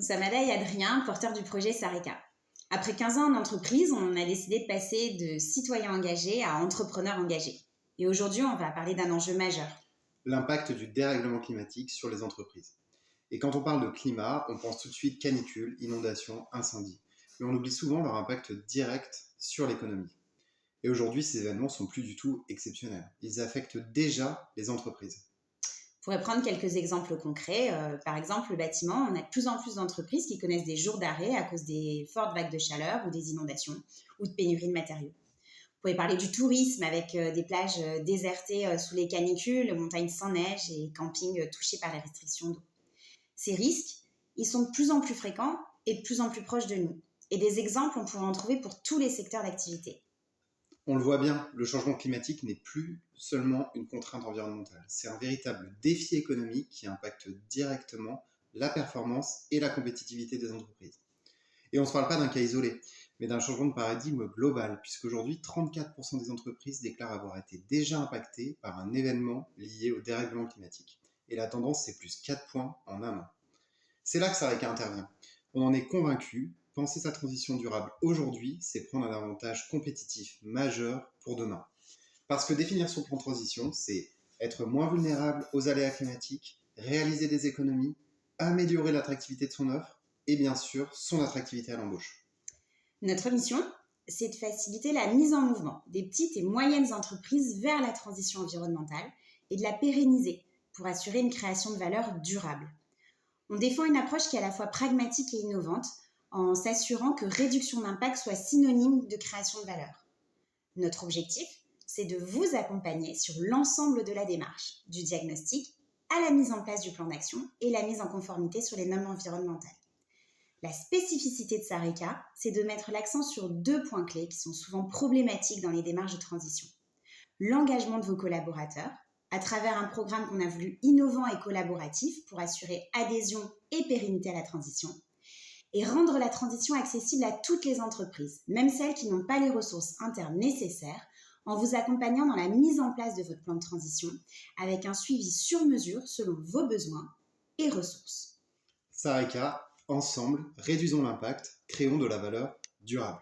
sommes Ada et Adrien, porteurs du projet Sareka. Après 15 ans en entreprise, on a décidé de passer de citoyens engagés à entrepreneurs engagés. Et aujourd'hui, on va parler d'un enjeu majeur. L'impact du dérèglement climatique sur les entreprises. Et quand on parle de climat, on pense tout de suite canicule, inondations, incendies. Mais on oublie souvent leur impact direct sur l'économie. Et aujourd'hui, ces événements sont plus du tout exceptionnels. Ils affectent déjà les entreprises. On pourrait prendre quelques exemples concrets. Par exemple, le bâtiment, on a de plus en plus d'entreprises qui connaissent des jours d'arrêt à cause des fortes vagues de chaleur ou des inondations ou de pénurie de matériaux. Vous pouvez parler du tourisme avec des plages désertées sous les canicules, montagnes sans neige et campings touchés par les restrictions d'eau. Ces risques, ils sont de plus en plus fréquents et de plus en plus proches de nous. Et des exemples, on pourrait en trouver pour tous les secteurs d'activité. On le voit bien, le changement climatique n'est plus seulement une contrainte environnementale. C'est un véritable défi économique qui impacte directement la performance et la compétitivité des entreprises. Et on ne se parle pas d'un cas isolé, mais d'un changement de paradigme global, puisqu'aujourd'hui, 34% des entreprises déclarent avoir été déjà impactées par un événement lié au dérèglement climatique. Et la tendance, c'est plus 4 points en un an. C'est là que Sareka intervient. On en est convaincu, penser sa transition durable aujourd'hui, c'est prendre un avantage compétitif majeur pour demain. Parce que définir son plan de transition, c'est être moins vulnérable aux aléas climatiques, réaliser des économies, améliorer l'attractivité de son offre et bien sûr son attractivité à l'embauche. Notre mission, c'est de faciliter la mise en mouvement des petites et moyennes entreprises vers la transition environnementale et de la pérenniser pour assurer une création de valeur durable. On défend une approche qui est à la fois pragmatique et innovante en s'assurant que réduction d'impact soit synonyme de création de valeur. Notre objectif, c'est de vous accompagner sur l'ensemble de la démarche, du diagnostic à la mise en place du plan d'action et la mise en conformité sur les normes environnementales. La spécificité de Sareka, c'est de mettre l'accent sur 2 points clés qui sont souvent problématiques dans les démarches de transition. L'engagement de vos collaborateurs, à travers un programme qu'on a voulu innovant et collaboratif pour assurer adhésion et pérennité à la transition, et rendre la transition accessible à toutes les entreprises, même celles qui n'ont pas les ressources internes nécessaires, en vous accompagnant dans la mise en place de votre plan de transition, avec un suivi sur mesure selon vos besoins et ressources. Sareka, ensemble, réduisons l'impact, créons de la valeur durable.